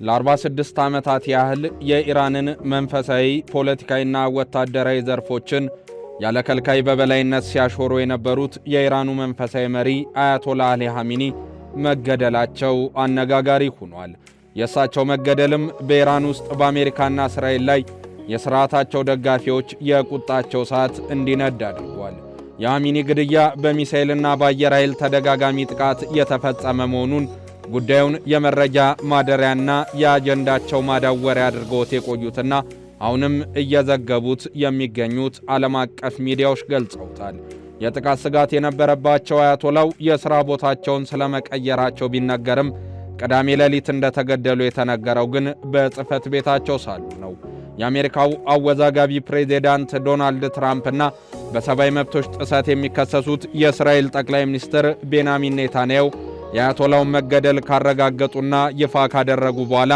ለ46 ዓመታት ያህል የኢራንን መንፈሳዊ ፖለቲካዊና ወታደራዊ ዘርፎችን ያለ ከልካይ በበላይነት ሲያሾሩ የነበሩት የኢራኑ መንፈሳዊ መሪ አያቶላህ አሊ ኻሜኒ መገደላቸው አነጋጋሪ ሆኗል። የእሳቸው መገደልም በኢራን ውስጥ በአሜሪካና እስራኤል ላይ የሥርዓታቸው ደጋፊዎች የቁጣቸው እሳት እንዲነድ አድርጓል። የኻሜኒ ግድያ በሚሳኤልና በአየር ኃይል ተደጋጋሚ ጥቃት የተፈጸመ መሆኑን ጉዳዩን የመረጃ ማደሪያና የአጀንዳቸው ማዳወሪያ አድርገውት የቆዩትና አሁንም እየዘገቡት የሚገኙት ዓለም አቀፍ ሚዲያዎች ገልጸውታል። የጥቃት ስጋት የነበረባቸው አያቶላው የሥራ ቦታቸውን ስለመቀየራቸው ቢነገርም ቅዳሜ ሌሊት እንደተገደሉ የተነገረው ግን በጽሕፈት ቤታቸው ሳሉ ነው። የአሜሪካው አወዛጋቢ ፕሬዚዳንት ዶናልድ ትራምፕና በሰብአዊ መብቶች ጥሰት የሚከሰሱት የእስራኤል ጠቅላይ ሚኒስትር ቤንያሚን ኔታንያሁ የአያቶላውን መገደል ካረጋገጡና ይፋ ካደረጉ በኋላ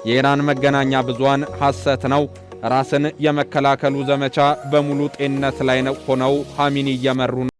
የኢራን መገናኛ ብዙሃን ሐሰት ነው፣ ራስን የመከላከሉ ዘመቻ በሙሉ ጤንነት ላይ ሆነው ኻሜኒ እየመሩ ነው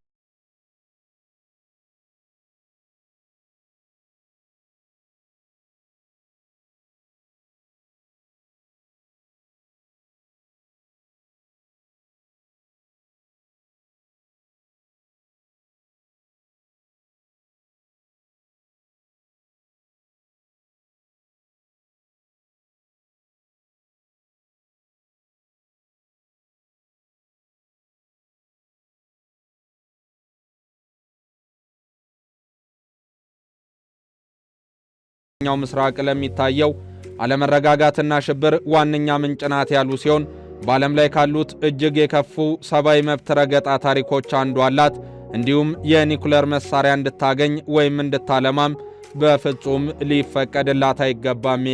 ኛው ምስራቅ ለሚታየው አለመረጋጋትና ሽብር ዋነኛ ምንጭ ናት ያሉ ሲሆን በዓለም ላይ ካሉት እጅግ የከፉ ሰብአዊ መብት ረገጣ ታሪኮች አንዷ አላት። እንዲሁም የኒኩሌር መሳሪያ እንድታገኝ ወይም እንድታለማም በፍጹም ሊፈቀድላት አይገባም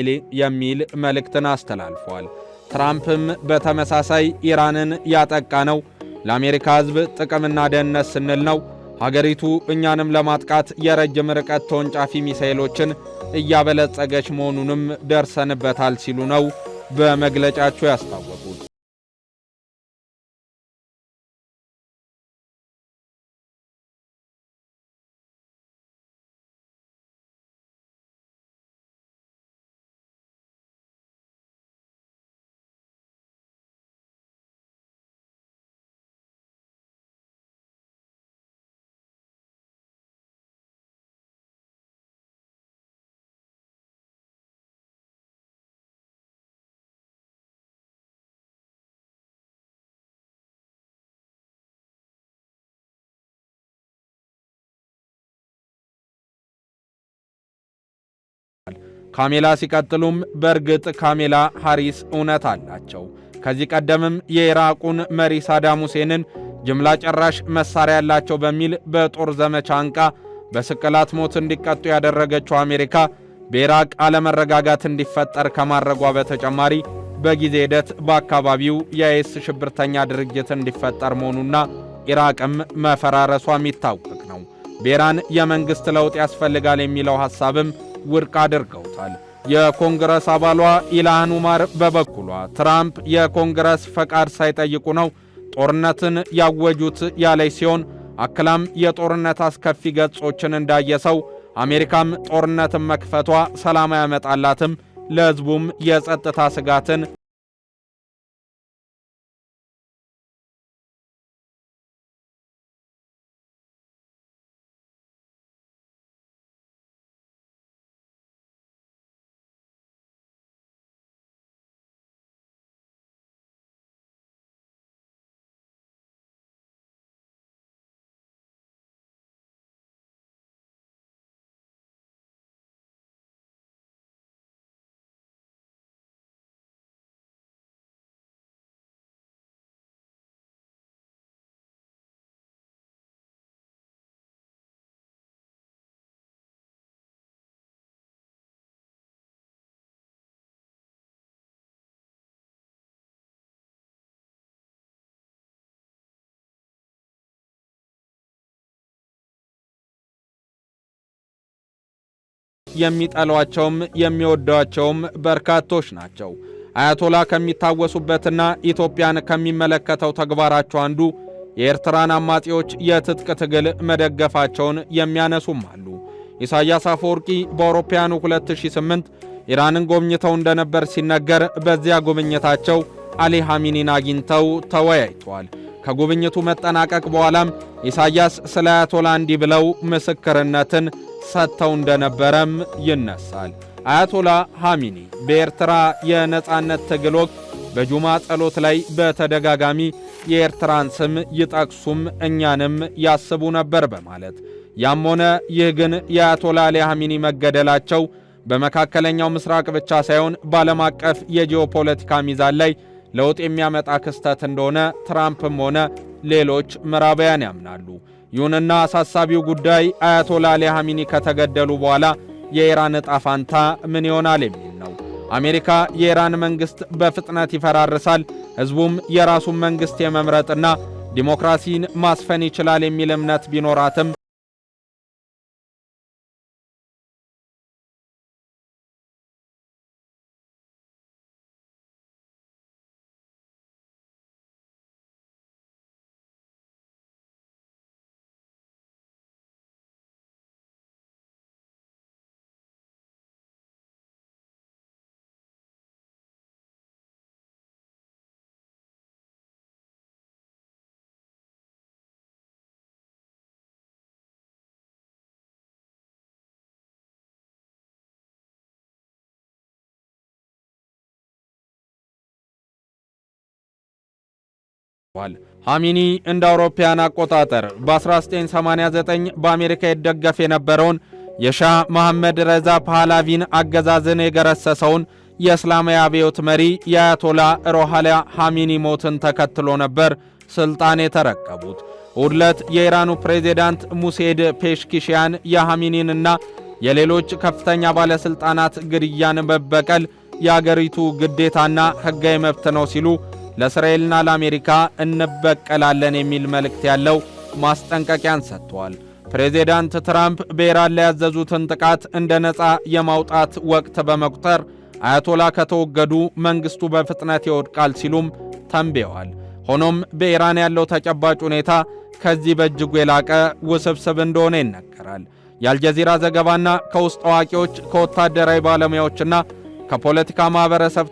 የሚል መልእክትን አስተላልፏል። ትራምፕም በተመሳሳይ ኢራንን ያጠቃ ነው ለአሜሪካ ሕዝብ ጥቅምና ደህንነት ስንል ነው፣ ሀገሪቱ እኛንም ለማጥቃት የረጅም ርቀት ተወንጫፊ ሚሳኤሎችን እያበለጸገች መሆኑንም ደርሰንበታል ሲሉ ነው በመግለጫቸው ያስታወቁት። ካሜላ ሲቀጥሉም በእርግጥ ካሜላ ሃሪስ እውነት አላቸው። ከዚህ ቀደምም የኢራቁን መሪ ሳዳም ሁሴንን ጅምላ ጨራሽ መሳሪያ ያላቸው በሚል በጦር ዘመቻ አንቃ በስቅላት ሞት እንዲቀጡ ያደረገችው አሜሪካ በኢራቅ አለመረጋጋት እንዲፈጠር ከማድረጓ በተጨማሪ በጊዜ ሂደት በአካባቢው የአይኤስ ሽብርተኛ ድርጅት እንዲፈጠር መሆኑና ኢራቅም መፈራረሷ የሚታወቅ ነው። በኢራን የመንግሥት ለውጥ ያስፈልጋል የሚለው ሐሳብም ውድቅ አድርገውታል። የኮንግረስ አባሏ ኢልሃን ኡማር በበኩሏ ትራምፕ የኮንግረስ ፈቃድ ሳይጠይቁ ነው ጦርነትን ያወጁት ያለች ሲሆን አክላም የጦርነት አስከፊ ገጾችን እንዳየሰው አሜሪካም ጦርነትን መክፈቷ ሰላም አያመጣላትም፣ ለሕዝቡም የጸጥታ ስጋትን የሚጠሏቸውም የሚወዷቸውም በርካቶች ናቸው። አያቶላ ከሚታወሱበትና ኢትዮጵያን ከሚመለከተው ተግባራቸው አንዱ የኤርትራን አማጺዎች የትጥቅ ትግል መደገፋቸውን የሚያነሱም አሉ። ኢሳያስ አፈወርቂ በአውሮፓውያኑ 2008 ኢራንን ጎብኝተው እንደነበር ሲነገር በዚያ ጉብኝታቸው አሊ ሐሚኒን አግኝተው ተወያይተዋል። ከጉብኝቱ መጠናቀቅ በኋላም ኢሳያስ ስለ አያቶላ እንዲህ ብለው ምስክርነትን ሰጥተው እንደነበረም ይነሳል። አያቶላ ሐሚኒ በኤርትራ የነጻነት ትግል ወቅት በጁማ ጸሎት ላይ በተደጋጋሚ የኤርትራን ስም ይጠቅሱም እኛንም ያስቡ ነበር በማለት ያም ሆነ ይህ ግን የአያቶላ አሊ ሐሚኒ መገደላቸው በመካከለኛው ምስራቅ ብቻ ሳይሆን በዓለም አቀፍ የጂኦፖለቲካ ሚዛን ላይ ለውጥ የሚያመጣ ክስተት እንደሆነ ትራምፕም ሆነ ሌሎች ምዕራባውያን ያምናሉ። ይሁንና አሳሳቢው ጉዳይ አያቶላ አሊ ሐሚኒ ከተገደሉ በኋላ የኢራን ዕጣ ፋንታ ምን ይሆናል የሚል ነው። አሜሪካ የኢራን መንግስት በፍጥነት ይፈራርሳል፣ ህዝቡም የራሱን መንግስት የመምረጥና ዲሞክራሲን ማስፈን ይችላል የሚል እምነት ቢኖራትም ሐሚኒ እንደ አውሮፓውያን አቆጣጠር በ1989 በአሜሪካ ይደገፍ የነበረውን የሻህ መሐመድ ረዛ ፓህላቪን አገዛዝን የገረሰሰውን የእስላማዊ አብዮት መሪ የአያቶላ ሮሃላ ሐሚኒ ሞትን ተከትሎ ነበር ስልጣን የተረከቡት። ውድለት የኢራኑ ፕሬዝዳንት ሙሴድ ፔሽኪሽያን የሐሚኒንና የሌሎች ከፍተኛ ባለስልጣናት ግድያን መበቀል የአገሪቱ ግዴታና ሕጋዊ መብት ነው ሲሉ ለእስራኤልና ለአሜሪካ እንበቀላለን የሚል መልእክት ያለው ማስጠንቀቂያን ሰጥተዋል። ፕሬዝዳንት ትራምፕ በኢራን ላይ ያዘዙትን ጥቃት እንደ ነፃ የማውጣት ወቅት በመቁጠር አያቶላ ከተወገዱ መንግስቱ በፍጥነት ይወድቃል ሲሉም ተንብየዋል። ሆኖም በኢራን ያለው ተጨባጭ ሁኔታ ከዚህ በእጅጉ የላቀ ውስብስብ እንደሆነ ይነገራል። የአልጀዚራ ዘገባና ከውስጥ አዋቂዎች ከወታደራዊ ባለሙያዎችና ከፖለቲካ ማህበረሰብ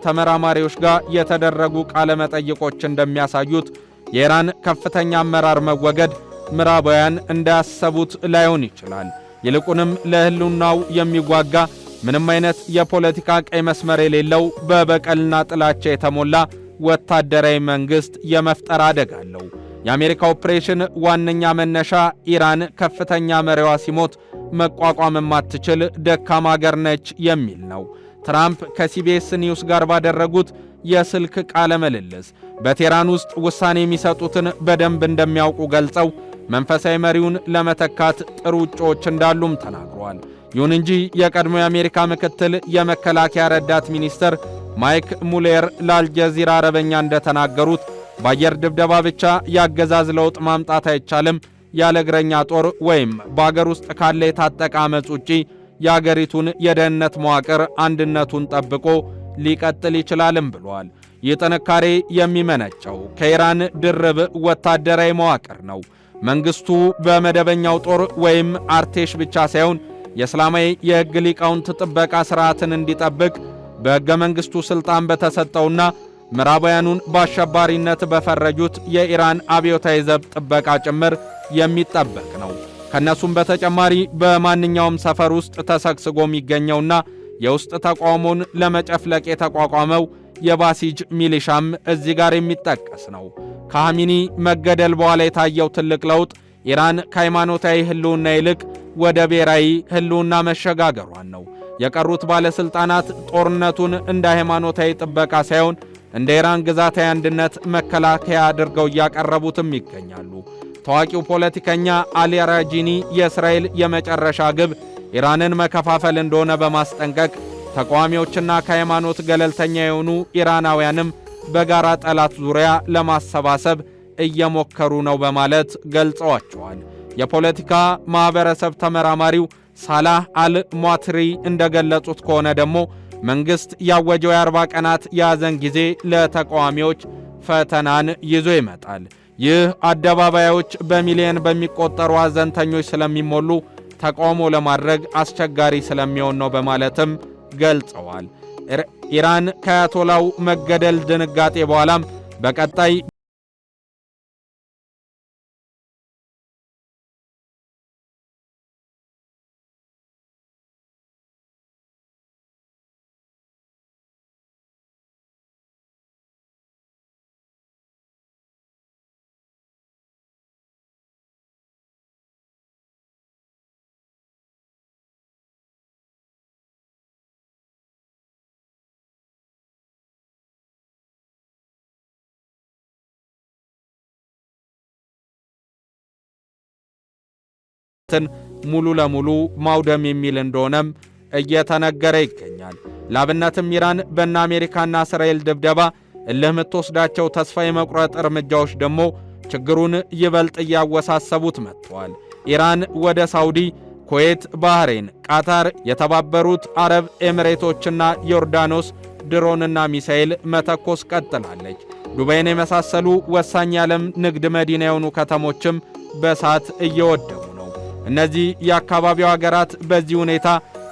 ተመራማሪዎች ጋር የተደረጉ ቃለ መጠይቆች እንደሚያሳዩት የኢራን ከፍተኛ አመራር መወገድ ምዕራባውያን እንዳያሰቡት ላይሆን ይችላል። ይልቁንም ለህልውናው የሚጓጋ ምንም አይነት የፖለቲካ ቀይ መስመር የሌለው በበቀልና ጥላቻ የተሞላ ወታደራዊ መንግስት የመፍጠር አደጋ አለው። የአሜሪካ ኦፕሬሽን ዋነኛ መነሻ ኢራን ከፍተኛ መሪዋ ሲሞት መቋቋም የማትችል ደካማ አገር ነች የሚል ነው። ትራምፕ ከሲቢኤስ ኒውስ ጋር ባደረጉት የስልክ ቃለ ምልልስ በቴህራን ውስጥ ውሳኔ የሚሰጡትን በደንብ እንደሚያውቁ ገልጸው መንፈሳዊ መሪውን ለመተካት ጥሩ እጩዎች እንዳሉም ተናግረዋል። ይሁን እንጂ የቀድሞ የአሜሪካ ምክትል የመከላከያ ረዳት ሚኒስትር ማይክ ሙሌር ለአልጀዚራ አረበኛ እንደተናገሩት በአየር ድብደባ ብቻ ያገዛዝ ለውጥ ማምጣት አይቻልም፣ ያለ እግረኛ ጦር ወይም በአገር ውስጥ ካለ የታጠቀ አመጽ ውጪ የአገሪቱን የደህንነት መዋቅር አንድነቱን ጠብቆ ሊቀጥል ይችላልም ብሏል። ይህ ጥንካሬ የሚመነጨው ከኢራን ድርብ ወታደራዊ መዋቅር ነው። መንግስቱ በመደበኛው ጦር ወይም አርቴሽ ብቻ ሳይሆን የእስላማዊ የሕግ ሊቃውንት ጥበቃ ሥርዓትን እንዲጠብቅ በሕገ መንግሥቱ ሥልጣን በተሰጠውና ምዕራባውያኑን በአሸባሪነት በፈረጁት የኢራን አብዮታዊ ዘብ ጥበቃ ጭምር የሚጠበቅ ነው። ከነሱም በተጨማሪ በማንኛውም ሰፈር ውስጥ ተሰግስጎ የሚገኘውና የውስጥ ተቃውሞን ለመጨፍለቅ የተቋቋመው የባሲጅ ሚሊሻም እዚህ ጋር የሚጠቀስ ነው። ከሐሚኒ መገደል በኋላ የታየው ትልቅ ለውጥ ኢራን ከሃይማኖታዊ ህልውና ይልቅ ወደ ብሔራዊ ህልውና መሸጋገሯን ነው። የቀሩት ባለስልጣናት ጦርነቱን እንደ ሃይማኖታዊ ጥበቃ ሳይሆን እንደ ኢራን ግዛታዊ አንድነት መከላከያ አድርገው እያቀረቡትም ይገኛሉ። ታዋቂው ፖለቲከኛ አሊ ራጂኒ የእስራኤል የመጨረሻ ግብ ኢራንን መከፋፈል እንደሆነ በማስጠንቀቅ ተቃዋሚዎችና ከሃይማኖት ገለልተኛ የሆኑ ኢራናውያንም በጋራ ጠላት ዙሪያ ለማሰባሰብ እየሞከሩ ነው በማለት ገልጸዋቸዋል። የፖለቲካ ማህበረሰብ ተመራማሪው ሳላህ አል-ሟትሪ እንደገለጹት ከሆነ ደግሞ መንግስት ያወጀው የ40 ቀናት የሐዘን ጊዜ ለተቃዋሚዎች ፈተናን ይዞ ይመጣል። ይህ አደባባዮች በሚሊዮን በሚቆጠሩ ሐዘንተኞች ስለሚሞሉ ተቃውሞ ለማድረግ አስቸጋሪ ስለሚሆን ነው በማለትም ገልጸዋል። ኢራን ከአያቶላው መገደል ድንጋጤ በኋላም በቀጣይ ሙሉ ለሙሉ ማውደም የሚል እንደሆነም እየተነገረ ይገኛል። ላብነትም ኢራን በእነ አሜሪካና እስራኤል ድብደባ እልህ የምትወስዳቸው ተስፋ የመቁረጥ እርምጃዎች ደግሞ ችግሩን ይበልጥ እያወሳሰቡት መጥተዋል። ኢራን ወደ ሳውዲ፣ ኩዌት፣ ባህሬን፣ ቃታር፣ የተባበሩት አረብ ኤሚሬቶችና ዮርዳኖስ ድሮንና ሚሳኤል መተኮስ ቀጥላለች። ዱባይን የመሳሰሉ ወሳኝ የዓለም ንግድ መዲና የሆኑ ከተሞችም በእሳት እየወደሙ ነው። እነዚህ የአካባቢው ሀገራት በዚህ ሁኔታ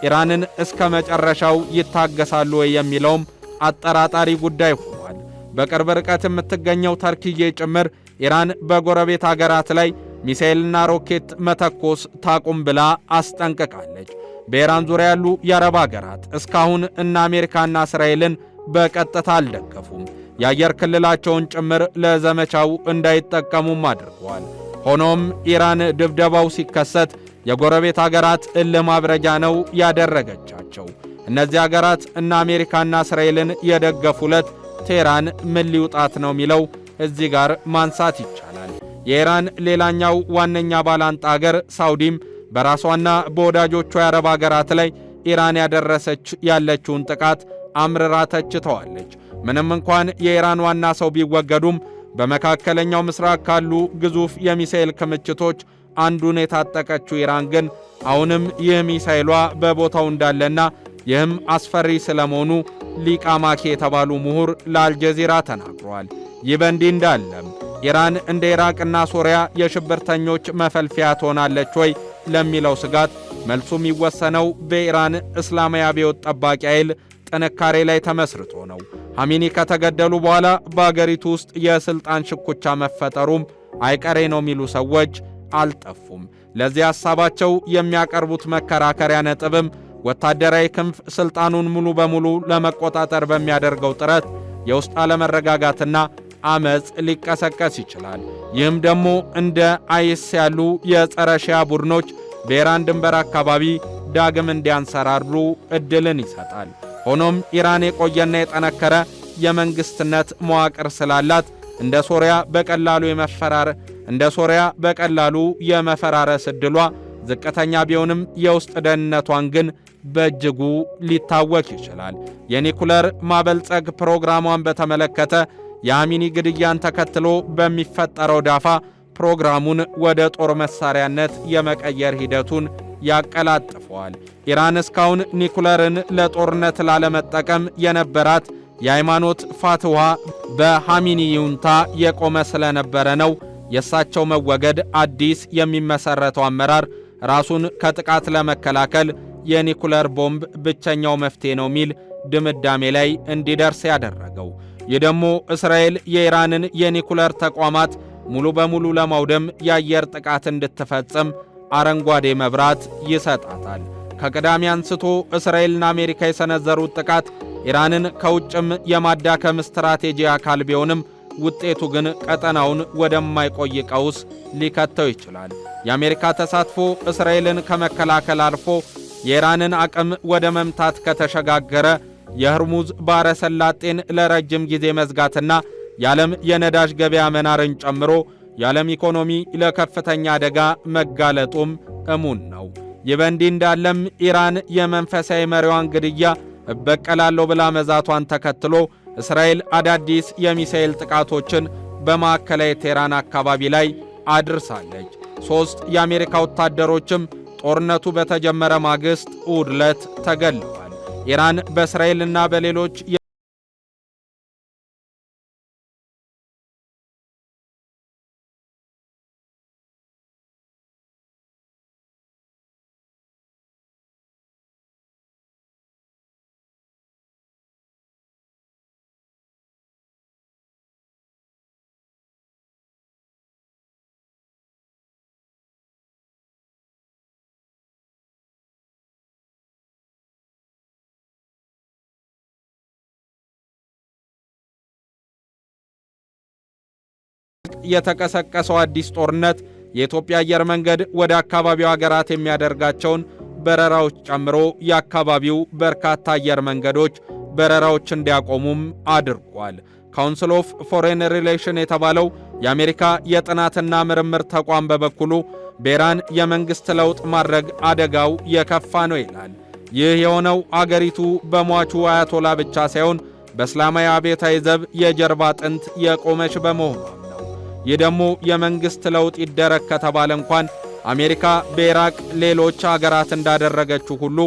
ኢራንን እስከ መጨረሻው ይታገሳሉ ወይ የሚለውም አጠራጣሪ ጉዳይ ሆኗል። በቅርብ ርቀት የምትገኘው ተርኪዬ ጭምር ኢራን በጎረቤት ሀገራት ላይ ሚሳኤልና ሮኬት መተኮስ ታቁም ብላ አስጠንቅቃለች። በኢራን ዙሪያ ያሉ የአረብ ሀገራት እስካሁን እነ አሜሪካና እስራኤልን በቀጥታ አልደገፉም። የአየር ክልላቸውን ጭምር ለዘመቻው እንዳይጠቀሙም አድርገዋል። ሆኖም ኢራን ድብደባው ሲከሰት የጎረቤት ሀገራት እልህ ማብረጃ ነው ያደረገቻቸው። እነዚህ ሀገራት እነ አሜሪካና እስራኤልን የደገፉለት ቴህራን ምን ሊውጣት ነው የሚለው እዚህ ጋር ማንሳት ይቻላል። የኢራን ሌላኛው ዋነኛ ባላንጣ ሀገር ሳውዲም በራሷና በወዳጆቿ የአረብ ሀገራት ላይ ኢራን ያደረሰች ያለችውን ጥቃት አምርራ ተችተዋለች። ምንም እንኳን የኢራን ዋና ሰው ቢወገዱም በመካከለኛው ምስራቅ ካሉ ግዙፍ የሚሳኤል ክምችቶች አንዱን የታጠቀችው ኢራን ግን አሁንም ይህ ሚሳኤሏ በቦታው እንዳለና ይህም አስፈሪ ስለመሆኑ ሊቃማኪ የተባሉ ምሁር ለአልጀዚራ ተናግረዋል። ይህ በእንዲህ እንዳለም ኢራን እንደ ኢራቅና ሶሪያ የሽብርተኞች መፈልፊያ ትሆናለች ወይ ለሚለው ስጋት መልሱ የሚወሰነው በኢራን እስላማዊ አብዮት ጠባቂ ኃይል ጥንካሬ ላይ ተመስርቶ ነው። ሐሚኒ ከተገደሉ በኋላ በአገሪቱ ውስጥ የስልጣን ሽኩቻ መፈጠሩም አይቀሬ ነው የሚሉ ሰዎች አልጠፉም። ለዚህ ሐሳባቸው የሚያቀርቡት መከራከሪያ ነጥብም ወታደራዊ ክንፍ ስልጣኑን ሙሉ በሙሉ ለመቆጣጠር በሚያደርገው ጥረት የውስጥ አለመረጋጋትና አመጽ ሊቀሰቀስ ይችላል። ይህም ደግሞ እንደ አይስ ያሉ የጸረ ሺያ ቡድኖች በኢራን ድንበር አካባቢ ዳግም እንዲያንሰራሩ ዕድልን ይሰጣል። ሆኖም ኢራን የቆየና የጠነከረ የመንግስትነት መዋቅር ስላላት እንደ ሶሪያ በቀላሉ የመፈራረስ ዕድሏ ዝቅተኛ ቢሆንም የውስጥ ደህንነቷን ግን በእጅጉ ሊታወክ ይችላል። የኒኩለር ማበልጸግ ፕሮግራሟን በተመለከተ የሐሚኒ ግድያን ተከትሎ በሚፈጠረው ዳፋ ፕሮግራሙን ወደ ጦር መሳሪያነት የመቀየር ሂደቱን ያቀላጥፈዋል። ኢራን እስካሁን ኒኩለርን ለጦርነት ላለመጠቀም የነበራት የሃይማኖት ፋትዋ በሐሚኒ ይሁንታ የቆመ ስለነበረ ነው የእሳቸው መወገድ አዲስ የሚመሰረተው አመራር ራሱን ከጥቃት ለመከላከል የኒኩለር ቦምብ ብቸኛው መፍትሄ ነው ሚል ድምዳሜ ላይ እንዲደርስ ያደረገው። ይህ ደግሞ እስራኤል የኢራንን የኒኩለር ተቋማት ሙሉ በሙሉ ለማውደም የአየር ጥቃት እንድትፈጽም አረንጓዴ መብራት ይሰጣታል። ከቅዳሜ አንስቶ እስራኤልና አሜሪካ የሰነዘሩት ጥቃት ኢራንን ከውጭም የማዳከም ስትራቴጂ አካል ቢሆንም ውጤቱ ግን ቀጠናውን ወደማይቆይ ቀውስ ሊከተው ይችላል። የአሜሪካ ተሳትፎ እስራኤልን ከመከላከል አልፎ የኢራንን አቅም ወደ መምታት ከተሸጋገረ የህርሙዝ ባሕረ ሰላጤን ለረጅም ጊዜ መዝጋትና የዓለም የነዳጅ ገበያ መናርን ጨምሮ የዓለም ኢኮኖሚ ለከፍተኛ አደጋ መጋለጡም እሙን ነው። ይህ በእንዲህ እንዳለም ኢራን የመንፈሳዊ መሪዋን ግድያ እበቀላለሁ ብላ መዛቷን ተከትሎ እስራኤል አዳዲስ የሚሳኤል ጥቃቶችን በማዕከላዊ ቴህራን አካባቢ ላይ አድርሳለች። 3 የአሜሪካ ወታደሮችም ጦርነቱ በተጀመረ ማግስት እሁድ ዕለት ተገድለዋል። ኢራን በእስራኤልና በሌሎች የተቀሰቀሰው አዲስ ጦርነት የኢትዮጵያ አየር መንገድ ወደ አካባቢው ሀገራት የሚያደርጋቸውን በረራዎች ጨምሮ የአካባቢው በርካታ አየር መንገዶች በረራዎች እንዲያቆሙም አድርጓል። ካውንስል ኦፍ ፎሬን ሪሌሽን የተባለው የአሜሪካ የጥናትና ምርምር ተቋም በበኩሉ በኢራን የመንግሥት ለውጥ ማድረግ አደጋው የከፋ ነው ይላል። ይህ የሆነው አገሪቱ በሟቹ አያቶላ ብቻ ሳይሆን በእስላማዊ አብዮታዊ ዘብ የጀርባ አጥንት የቆመች በመሆኗም ነው። ይህ ደግሞ የመንግሥት ለውጥ ይደረግ ከተባለ እንኳን አሜሪካ በኢራቅ ሌሎች አገራት እንዳደረገችው ሁሉ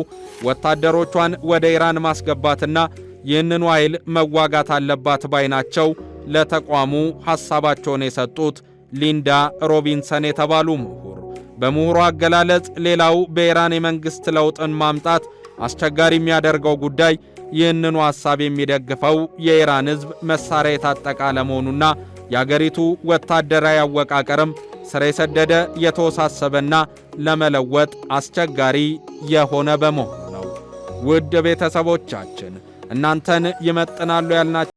ወታደሮቿን ወደ ኢራን ማስገባትና ይህንኑ ኃይል መዋጋት አለባት ባይ ናቸው። ለተቋሙ ሐሳባቸውን የሰጡት ሊንዳ ሮቢንሰን የተባሉ ምሁር በምሁሩ አገላለጽ ሌላው በኢራን የመንግሥት ለውጥን ማምጣት አስቸጋሪ የሚያደርገው ጉዳይ ይህንኑ ሐሳብ የሚደግፈው የኢራን ሕዝብ መሳሪያ የታጠቀ አለመሆኑና የአገሪቱ ወታደራዊ አወቃቀርም ስር የሰደደ የተወሳሰበና ለመለወጥ አስቸጋሪ የሆነ በመሆኑ ነው። ውድ ቤተሰቦቻችን እናንተን ይመጥናሉ ያልናቸው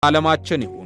ዓለማችን ይሁን።